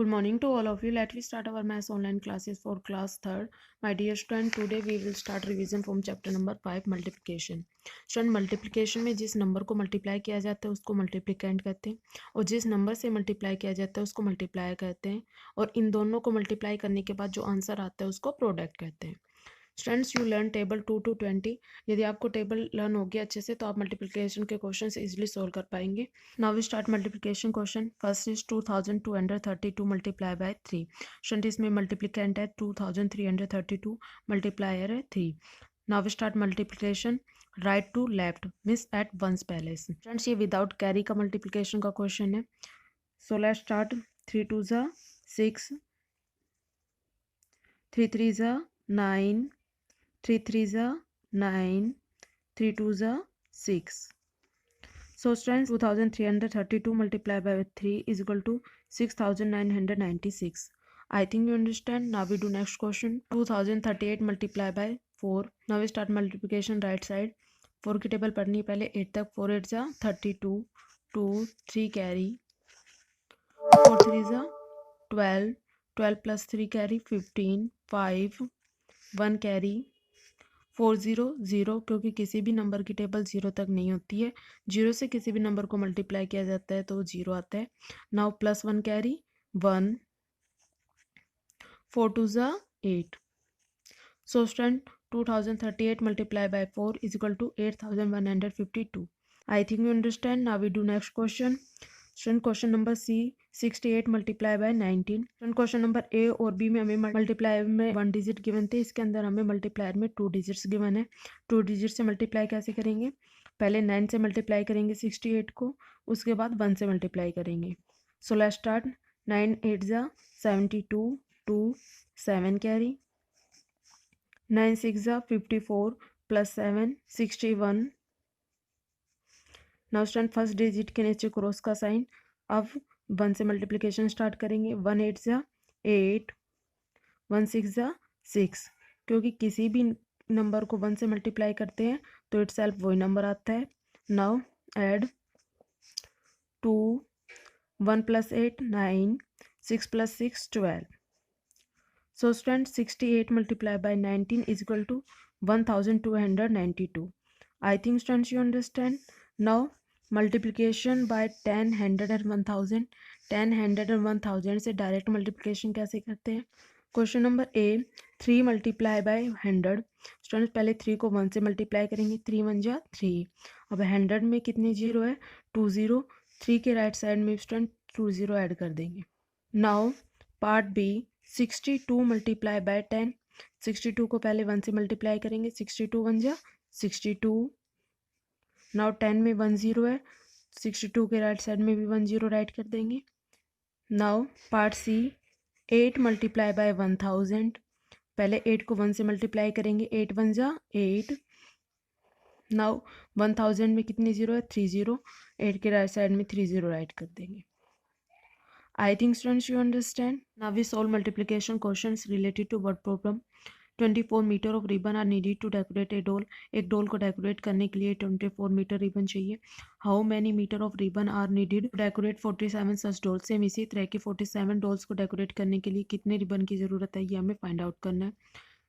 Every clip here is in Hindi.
Good morning to all of you. Let me start our maths online classes for class 3rd. My dear student, today we will start revision from chapter number 5 multiplication. Student, multiplication में जिस नंबर को मल्टीप्लाई किया जाता है उसको मल्टीप्लिकेंट कहते हैं और जिस नंबर से मल्टीप्लाई किया जाता है उसको मल्टीप्लायर कहते हैं और इन दोनों को मल्टीप्लाई करने के बाद जो आंसर आता है उसको प्रोडक्ट कहते हैं. Students, you learn table 2 to 20. यदि आपको टेबल लर्न हो गया अच्छे से तो आप मल्टीप्लिकेशन के क्वेश्चन इजीली सोल्व कर पाएंगे. Now we start multiplication question. First is 2232 multiply by 3. Student, इसमें मल्टीप्लिकेंट है 2332, मल्टीप्लायर है 3. Now we start multiplication right to left means at once पहले. स्टूडेंट्स, ये विदाउट कैरी का मल्टीप्लिकेशन का क्वेश्चन है. So let's start. 3 2 6, 3 3 9, 3 3 9, 3 2 6. So students, 2332 multiplied by 3 is equal to 6996. I think you understand. Now we do next question. 2038 multiplied by 4. Now we start multiplication right side. 4 की टेबल पढ़नी है पहले 8 तक. 4 8 32, 2 3 कैरी, 4 3 12, 12 plus 3 कैरी 15, 5 1 कैरी, 4 0 0 क्योंकि किसी भी नंबर की टेबल 0 तक नहीं होती है. 0 से किसी भी नंबर को मल्टीप्लाई किया जाता है तो 0 आता है. Now plus 1 carry 1, 4 2 8. So student, 2038 multiply by 4 is equal to 8152. I think you understand. Now we do next question. Student, question number C 68 multiply by 19. Student, question number A और बी में हमें मल्टीप्लाई में 1 डिजिट गिवन थे. इसके अंदर हमें मल्टीप्लायर में 2 डिजिट्स गिवन है. 2 डिजिट से मल्टीप्लाई कैसे करेंगे? पहले 9 से मल्टीप्लाई करेंगे 68 को, उसके बाद 1 से मल्टीप्लाई करेंगे. सो let's start. 9 8 72, 2 7 carry, 9 6 54 plus 7 61. Now student, first digit के नीचे क्रॉस का साइन. अब 1 से मल्टीप्लिकेशन स्टार्ट करेंगे. 1 8 8, 1 6 6. क्योंकि किसी भी नंबर को 1 से मल्टीप्लाई करते हैं तो इटसेल्फ वही नंबर आता है. Now add 2, 1 plus 8 9, 6 plus 6 12. So student, 68 multiply by 19 is equal to 1292. I think students you understand. Now multiplication by 10 100 and 1000. 10 100 and 1000 से डायरेक्ट मल्टीप्लिकेशन कैसे करते हैं? Question number A 3 multiply by 100. Students, पहले 3 को 1 से मल्टीप्लाई करेंगे. 3 1 3. अब 100 में कितने जीरो है? 2 0. 3 के राइट साइड में स्टूडेंट 2 0 ऐड कर देंगे. Now part B 62 multiply by 10. 62 को पहले 1 से मल्टीप्लाई करेंगे. 62 1 62. नाउ 10 में 1 0 है. 62 के राइट साइड में भी 1 0 राइट कर देंगे. Now part C 8 multiply by 1000. पहले 8 को 1 से मल्टीप्लाई करेंगे. 8 1 8. नाउ 1000 में कितने जीरो है? 3 0. 8 के राइट साइड में 3 0 राइट कर देंगे. I think students you understand. Now we solve multiplication questions related to word problem. 24 metre of ribbon are needed to decorate a doll. एक डोल को डेकोरेट करने के लिए 24 मीटर रिबन चाहिए. How many metre of ribbon are needed to decorate 47 such doll. Same इसी तरह के 47 डोल्स को डेकोरेट करने के लिए कितने रिबन की ज़रूरत है ये हमें फाइंड आउट करना है.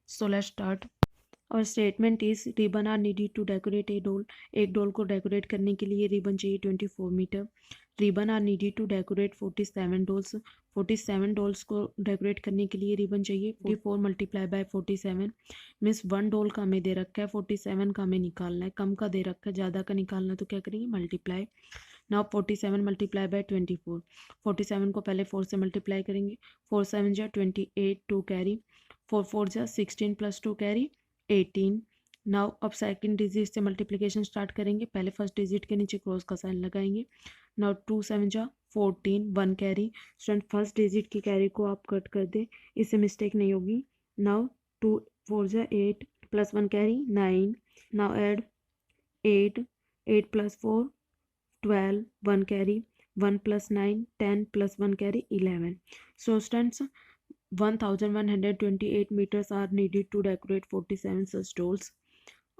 So let's start. और statement is ribbon are needed to decorate a doll. एक डोल को डेकोरेट करने के लिए रिबन चाहिए 24 metre. Ribbon are needed to decorate 47 dolls. 47 dolls को डेकोरेट करने के लिए रिबन चाहिए 44 मल्टीप्लाई बाय 47 मीन्स 1 डोल का हमें दे रखा है 47 का हमें निकालना है. कम का दे रखा है, ज़्यादा का निकालना है तो क्या करेंगे? मल्टीप्लाई. Now 47 multiply by 24. 47 को पहले 4 से मल्टीप्लाई करेंगे. 4 7 28, 2 कैरी, 4 4 16 प्लस 2 कैरी 18. नाउ अब सेकंड डिजिट से मल्टीप्लिकेशन स्टार्ट करेंगे. पहले फर्स्ट डिजिट के नीचे क्रॉस का साइन लगाएंगे. Now 2 7 14, 1 carry. Student, first digit की कैरी को आप कट कर दे, इससे मिस्टेक नहीं होगी. Now 2 4 8 plus 1 carry 9. Now add 8, 8 plus 4 12, 1 carry, 1 plus 9 10 plus 1 carry 11. So students, 1128 meters are needed to decorate 47 such dolls.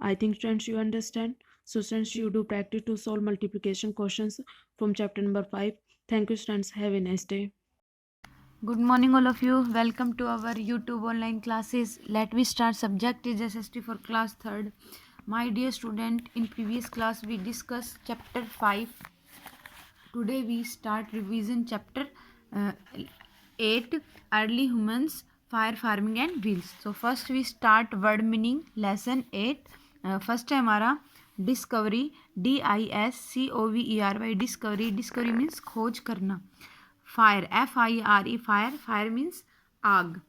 I think students you understand. So students, you do practice to solve multiplication questions from chapter number 5. Thank you students. Have a nice day. Good morning, all of you. Welcome to our YouTube online classes. Let me start. Subject is SST for class 3rd. My dear student, in previous class we discussed chapter 5. Today we start revision chapter uh, 8, early humans, fire farming and wheels. So first we start word meaning lesson 8. First है हमारा discovery, DISCOVERY, discovery. Discovery means खोज करना. Fire, FIRE, fire. Fire means आग.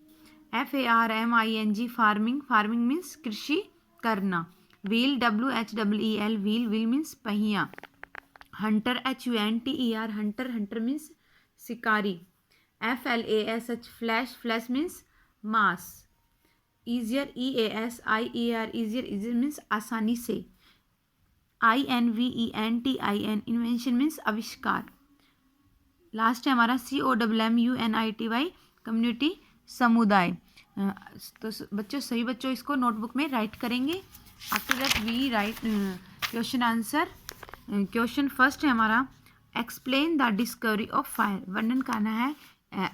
FARMING, farming. Farming means कृषि करना. Wheel, WHEEL, wheel. Wheel means पहिया. Hunter, HUNTER, Hunter. Hunter means शिकारी. FLASH, flash. Flash means mass. Easier, EASIER, easier. Easier means आसानी से. INVENTIN, इन्वेंशन मीन्स आविष्कार. लास्ट है हमारा COMMUNITY, कम्युनिटी, समुदाय. तो बच्चों, सभी बच्चों इसको नोटबुक में राइट करेंगे. After that we write question answer. Question first है हमारा explain the discovery of fire. वर्णन करना है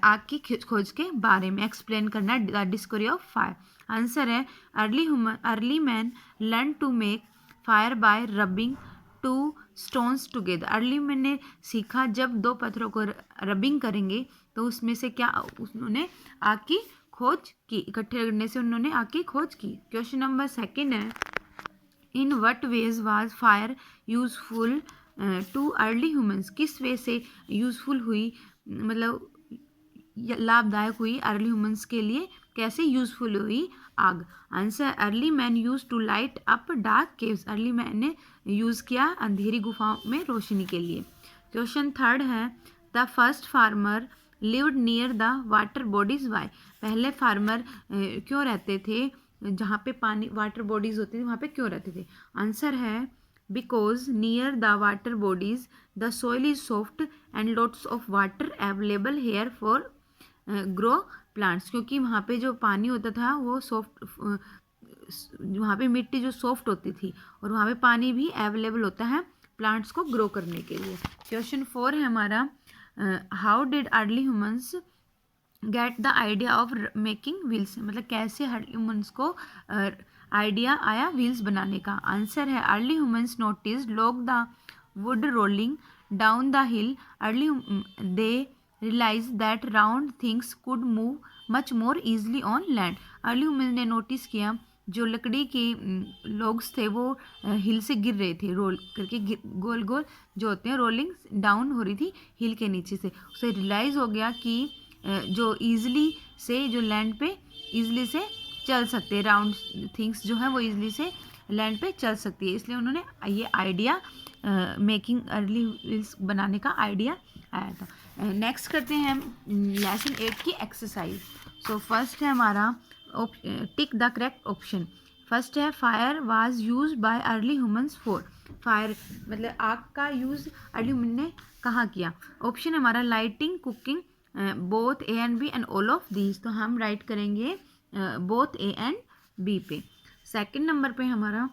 आग की खोज के बारे में. एक्सप्लेन करना है the discovery of fire. Answer है early man learn to make fire by rubbing two stones together. Early man ने सीखा जब दो पत्थरों को रबिंग करेंगे तो उसमें से क्या उन्होंने आग की खोज की. इकट्ठे करने से उन्होंने आग की खोज की. क्वेश्चन नंबर सेकंड है in what veg was fire useful too early humans. किस वे से यूजफुल हुई, मतलब लाभदायक हुई अर्ली ह्यूमंस के लिए. कैसे यूजफुल हुई आग. Answer early man use to light up dark caves. Early man ने यूज़ किया अंधेरी गुफाओं में रोशनी के लिए. क्वेश्चन थर्ड है the first farmer lived near the water bodies why. पहले फार्मर क्यों रहते थे जहाँ पे पानी वाटर बॉडीज होती थी वहाँ पे क्यों रहते थे. आंसर है because near the water bodies the soil is soft and lots of water available here for grow plants. क्योंकि वहाँ पे जो पानी होता था वो सॉफ्ट, वहाँ पे मिट्टी जो सॉफ्ट होती थी और वहाँ पे पानी भी अवेलेबल होता है प्लांट्स को ग्रो करने के लिए. क्वेश्चन 4 है हमारा how did early humans get the idea of making wheels. मतलब कैसे अर्ली ह्यूमंस को आइडिया आया व्हील्स बनाने का. आंसर है early humans notice log the wood rolling down the hill. Early they realise that round things could move much more easily on land. Early human ने नोटिस किया जो लकड़ी के लोग्स थे वो हिल से गिर रहे थे, रोल करके गोल गोल जो होते हैं रोलिंग डाउन हो रही थी हिल के नीचे से. उसे रियलाइज़ हो गया कि जो ईजली से जो लैंड पे ईजली से चल सकते हैं, राउंड थिंग्स जो है वो ईजली से लैंड पे चल सकती है. इसलिए उन्होंने ये आइडिया मेकिंग अर्ली व्हील्स बनाने का आइडिया आया था. नेक्स्ट करते हैं हम लेसन 8 की एक्सरसाइज. सो फर्स्ट है हमारा tick the correct option. First है fire was use by early humans for. Fire मतलब आग का यूज़ अर्ली ह्यूमन ने कहाँ किया. ऑप्शन हमारा lighting, cooking, both A and B and all of these. तो हम राइट करेंगे बोथ ए एंड बी पे. सेकंड नंबर पे हमारा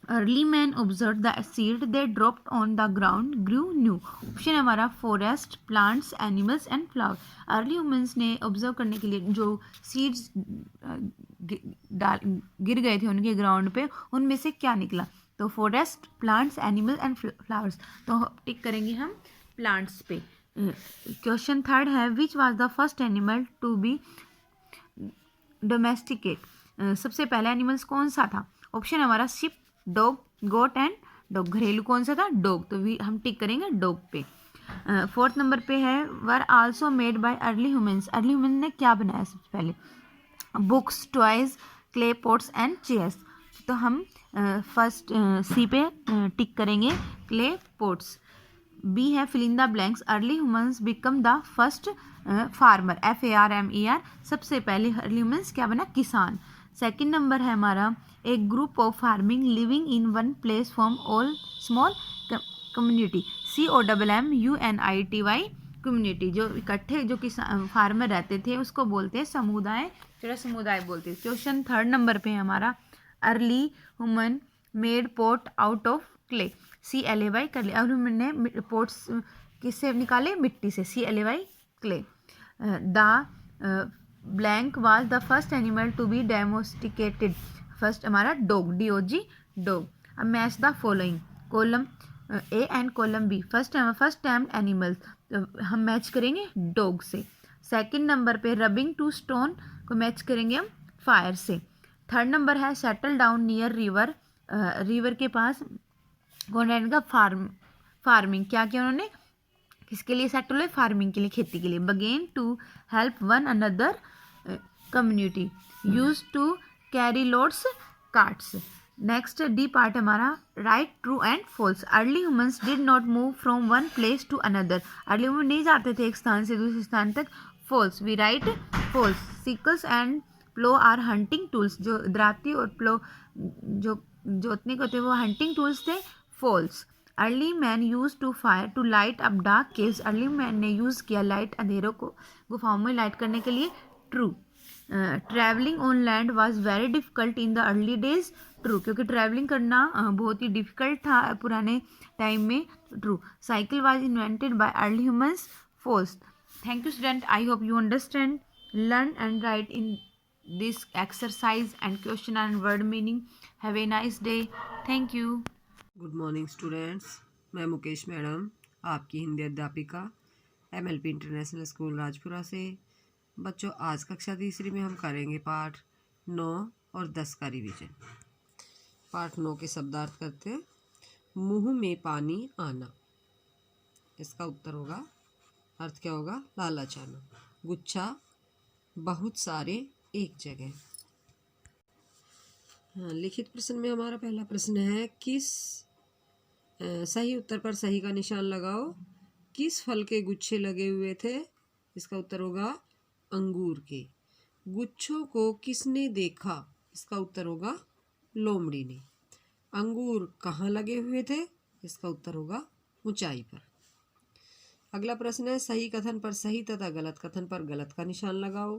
early man observe the seed they dropped on the ground grew new. Option हमारा forest, plants, animals and flower. Early humans ने ऑब्जर्व करने के लिए जो सीड्स गिर गए थे उनके ग्राउंड पे उनमें से क्या निकला. तो forest, plants, animal and flowers. तो टिक करेंगे हम प्लांट्स पे. क्वेश्चन थर्ड है which was the first animal to be domesticate. सबसे पहला एनिमल्स कौन सा था. ऑप्शन हमारा sheep, dog, goat and dog. घरेलू कौन सा था, डॉग. तो हम टिक करेंगे डॉग पे. फोर्थ नंबर पे है were also made by early humans. Early human ने क्या बनाया सबसे पहले. Books, toys, clay pots and chairs. तो हम फर्स्ट सी पे टिक करेंगे क्ले पॉट्स. बी है fill in the blanks. Early humans become the first farmer, FARMER. सबसे पहले अर्ली ह्यूमंस क्या बना, किसान. सेकंड नंबर है हमारा a group of farming living in one place from all small community. COMMUNITY, community. जो इकट्ठे जो किसान फार्मर रहते थे उसको बोलते हैं समुदाय, जो समुदाय बोलते हैं. क्वेश्चन थर्ड नंबर पे है हमारा early human made pot out of clay. CLAY कर लिया. अर्ली ह्यूमन ने पॉट्स किससे निकाले, मिट्टी से. CLAY clay. The blank was the first animal to be domesticated. First हमारा डॉग, DOG डॉग। अब match the following, column A and column B. First time animal, हम मैच करेंगे डॉग से। सेकंड नंबर पे रबिंग टू स्टोन को मैच करेंगे हम फायर से। थर्ड नंबर है settle down near river, river के पास कौन रहेगा, फार्मिंग। क्या किया उन्होंने, किसके लिए सेटल हुए, फार्मिंग के लिए, खेती के लिए। Began to help one another, community. Use to carry loads, carts. Next the part हमारा right true and false. Early humans did not move from one place to another. Early human नहीं जाते थे एक स्थान से दूसरे स्थान तक। False, we write false. Sickles and plough are hunting tools. जो दराती और प्लो जो जोतने को होते वो हंटिंग टूल्स थे। False. Early man use to fire to light up dark caves. Early man ने यूज़ किया लाइट, अंधेरों को गुफाओं में लाइट करने के लिए। True. Travelling on land was very difficult in the early days. True, क्योंकि ट्रैवलिंग करना बहुत ही डिफ़िकल्ट था पुराने टाइम में। True. Cycle was invented by early humans. False. Thank you student, I hope you understand, learn and write in this exercise and question and word meaning. Have a nice day. Thank you. Good morning students, मैं मुकेश मैडम, आपकी हिंदी अध्यापिका MLP इंटरनेशनल स्कूल राजपुरा से। बच्चों, आज कक्षा तीसरी में हम करेंगे पाठ 9 और 10 का रिवीजन। पाठ 9 के शब्दार्थ करते हैं। मुंह में पानी आना, इसका उत्तर होगा, अर्थ क्या होगा, लालच आना। गुच्छा, बहुत सारे एक जगह। हाँ, लिखित प्रश्न में हमारा पहला प्रश्न है, किस सही उत्तर पर सही का निशान लगाओ। किस फल के गुच्छे लगे हुए थे, इसका उत्तर होगा अंगूर के। गुच्छों को किसने देखा, इसका उत्तर होगा लोमड़ी ने। अंगूर कहाँ लगे हुए थे, इसका उत्तर होगा ऊंचाई पर। अगला प्रश्न है, सही कथन पर सही तथा गलत कथन पर गलत का निशान लगाओ।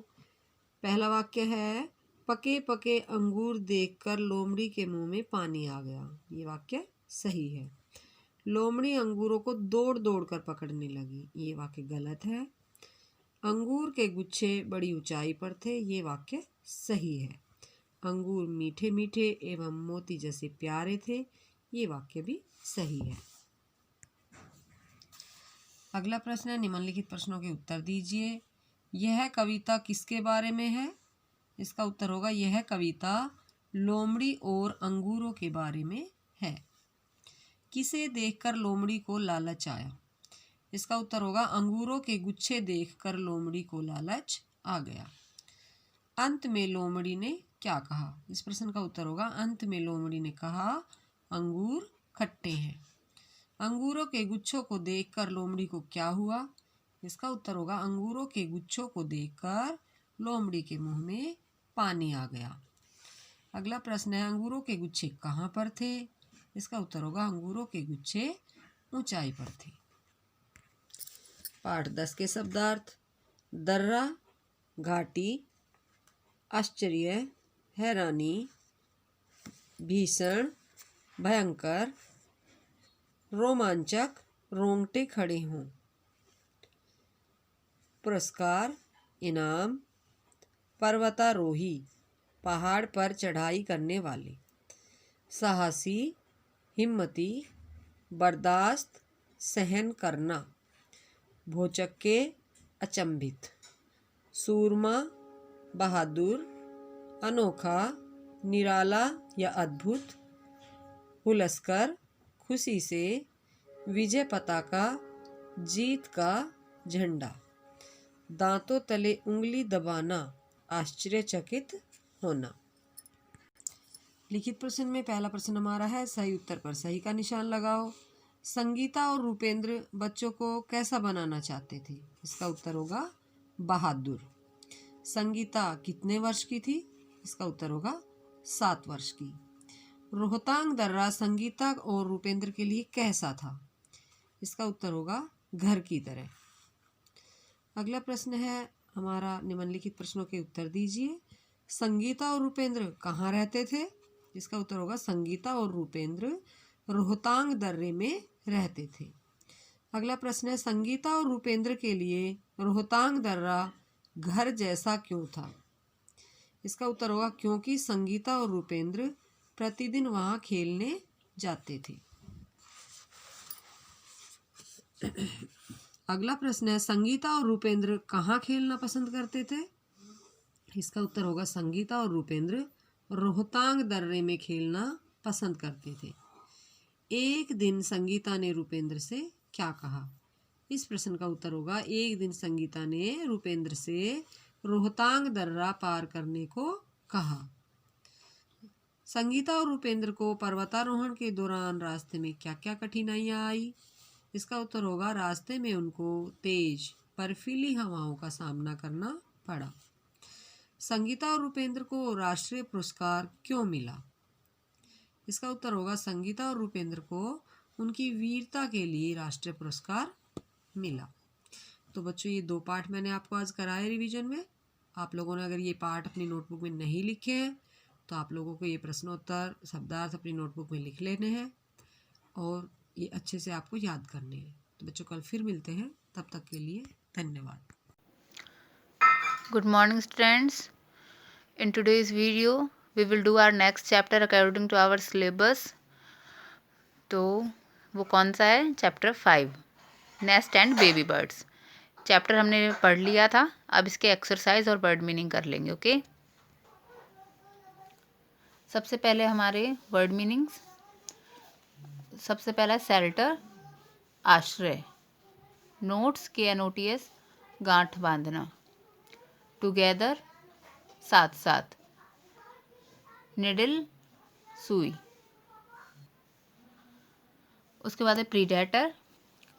पहला वाक्य है, पके पके अंगूर देखकर लोमड़ी के मुंह में पानी आ गया। ये वाक्य सही है। लोमड़ी अंगूरों को दौड़ दौड़ कर पकड़ने लगी। ये वाक्य गलत है। अंगूर के गुच्छे बड़ी ऊंचाई पर थे। ये वाक्य सही है। अंगूर मीठे मीठे एवं मोती जैसे प्यारे थे। ये वाक्य भी सही है। अगला प्रश्न है, निम्नलिखित प्रश्नों के उत्तर दीजिए। यह कविता किसके बारे में है, इसका उत्तर होगा, यह कविता लोमड़ी और अंगूरों के बारे में है। किसे देखकर लोमड़ी को लालच आया, इसका उत्तर होगा, अंगूरों के गुच्छे देखकर लोमड़ी को लालच आ गया। अंत में लोमड़ी ने क्या कहा, इस प्रश्न का उत्तर होगा, अंत में लोमड़ी ने कहा, अंगूर खट्टे हैं। अंगूरों के गुच्छों को देखकर लोमड़ी को क्या हुआ, इसका उत्तर होगा, अंगूरों के गुच्छों को देखकर लोमड़ी के मुंह में पानी आ गया। अगला प्रश्न है, अंगूरों के गुच्छे कहाँ पर थे, इसका उत्तर होगा, अंगूरों के गुच्छे ऊंचाई पर थे। पाठ 10 के शब्दार्थ। दर्रा, घाटी, आश्चर्य, हैरानी, भीषण, भयंकर, रोमांचक, रोंगटे खड़े हों। पुरस्कार, इनाम, पर्वतारोही, पहाड़ पर चढ़ाई करने वाले, साहसी, हिम्मती, बर्दाश्त, सहन करना, भौचक्के, अचंभित, सूरमा, बहादुर, अनोखा, निराला या अद्भुत, हुलसकर, खुशी से, विजय पताका, जीत का झंडा, दांतों तले उंगली दबाना, आश्चर्यचकित होना। लिखित प्रश्न में पहला प्रश्न हमारा है, सही उत्तर पर सही का निशान लगाओ। संगीता और रूपेंद्र बच्चों को कैसा बनाना चाहते थे, इसका उत्तर होगा बहादुर। संगीता कितने वर्ष की थी, इसका उत्तर होगा 7 वर्ष की। रोहतांग दर्रा संगीता और रूपेंद्र के लिए कैसा था, इसका उत्तर होगा घर की तरह। अगला प्रश्न है हमारा, निम्नलिखित प्रश्नों के उत्तर दीजिए। संगीता और रूपेंद्र कहाँ रहते थे, इसका उत्तर होगा, संगीता और रूपेंद्र रोहतांग दर्रे में रहते थे। अगला प्रश्न है, संगीता और रूपेंद्र के लिए रोहतांग दर्रा घर जैसा क्यों था? इसका उत्तर होगा क्योंकि संगीता और रूपेंद्र प्रतिदिन वहां खेलने जाते थे। अगला प्रश्न है, संगीता और रूपेंद्र कहाँ खेलना पसंद करते थे? इसका उत्तर होगा संगीता और रूपेंद्र रोहतांग दर्रे में खेलना पसंद करते थे। एक दिन संगीता ने रूपेंद्र से क्या कहा? इस प्रश्न का उत्तर होगा एक दिन संगीता ने रूपेंद्र से रोहतांग दर्रा पार करने को कहा। संगीता और रूपेंद्र को पर्वतारोहण के दौरान रास्ते में क्या क्या कठिनाइयां आई? इसका उत्तर होगा रास्ते में उनको तेज बर्फीली हवाओं का सामना करना पड़ा। संगीता और रूपेंद्र को राष्ट्रीय पुरस्कार क्यों मिला? इसका उत्तर होगा संगीता और रूपेंद्र को उनकी वीरता के लिए राष्ट्रीय पुरस्कार मिला। तो बच्चों, ये 2 पाठ मैंने आपको आज कराए रिवीजन में। आप लोगों ने अगर ये पाठ अपनी नोटबुक में नहीं लिखे हैं तो आप लोगों को ये प्रश्नोत्तर शब्दार्थ अपनी नोटबुक में लिख लेने हैं और ये अच्छे से आपको याद करने हैं। तो बच्चों, कल फिर मिलते हैं, तब तक के लिए धन्यवाद। Good morning students. In today's video we will do our next chapter according to our syllabus. तो वो कौन सा है? Chapter 5 nest and baby birds. Chapter हमने पढ़ लिया था, अब इसके एक्सरसाइज और वर्ड मीनिंग कर लेंगे। ओके, सबसे पहले हमारे वर्ड मीनिंग्स। सबसे पहला शेल्टर आश्रय, नोट्स KNOTS गांठ बांधना, टुगेदर साथ साथ, निडल सुई। उसके बाद है प्रीडेटर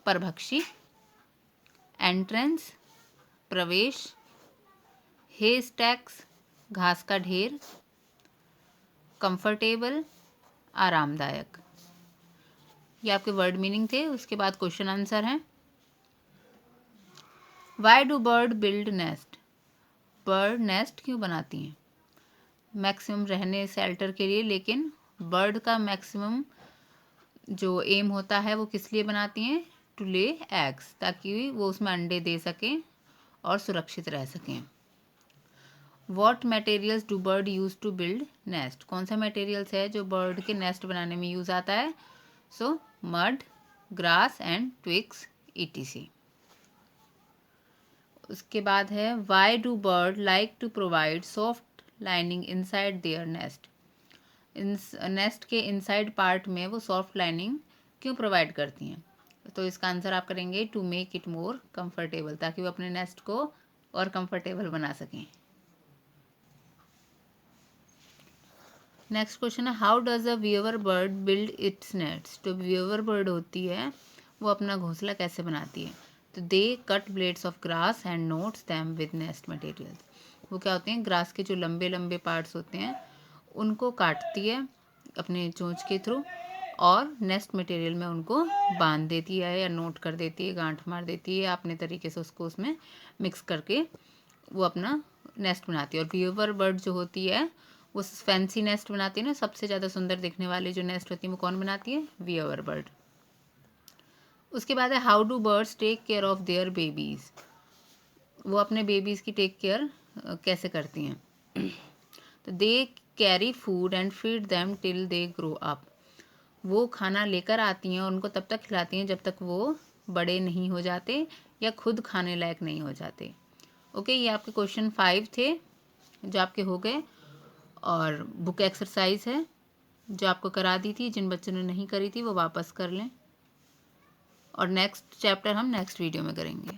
परभक्षी, एंट्रेंस प्रवेश, हे स्टैक्स घास का ढेर, कंफर्टेबल आरामदायक। ये आपके वर्ड मीनिंग थे। उसके बाद क्वेश्चन आंसर हैं। Y do bird build nest? Bird nest क्यों बनाती हैं? मैक्सिमम रहने शेल्टर के लिए, लेकिन बर्ड का मैक्सिमम जो एम होता है वो किस लिए बनाती हैं? टू ले एग्स, ताकि वो उसमें अंडे दे सकें और सुरक्षित रह सकें। What materials do bird use to build nest? कौन सा मटेरियल्स है जो बर्ड के नेस्ट बनाने में यूज आता है? So mud, grass and twigs etc. उसके बाद है why do bird like to provide soft lining inside their nest? Nest के इनसाइड पार्ट में वो सॉफ्ट लाइनिंग क्यों प्रोवाइड करती हैं? तो इसका आंसर आप करेंगे to make it more comfortable, ताकि वो अपने नेस्ट को और कंफर्टेबल बना सकें। नेक्स्ट क्वेश्चन है how does a weaver bird build its nest? जो व्यूअर बर्ड होती है वो अपना घोंसला कैसे बनाती है? तो they cut blades of grass and knots them with nest materials. वो क्या होते हैं? ग्रास के जो लंबे लंबे पार्ट्स होते हैं उनको काटती है अपने चोंच के थ्रू और नेस्ट मटेरियल में उनको बांध देती है या नोट कर देती है, गांठ मार देती है, अपने तरीके से उसको उसमें मिक्स करके वो अपना नेस्ट बनाती है। और व्यूअर बर्ड जो होती है वो फैंसी नेस्ट बनाती है ना, सबसे ज़्यादा सुंदर दिखने वाली जो नेस्ट होती है वो कौन बनाती है? Weaver bird. उसके बाद है how do birds take care of their babies? वो अपने बेबीज़ की टेक केयर कैसे करती हैं? तो they carry food and feed them till they grow up. वो खाना लेकर आती हैं और उनको तब तक खिलाती हैं जब तक वो बड़े नहीं हो जाते या खुद खाने लायक नहीं हो जाते। ओके, ये आपके क्वेश्चन 5 थे जो आपके हो गए, और बुक एक्सरसाइज है जो आपको करा दी थी। जिन बच्चों ने नहीं करी थी वो वापस कर लें, और नेक्स्ट चैप्टर हम नेक्स्ट वीडियो में करेंगे।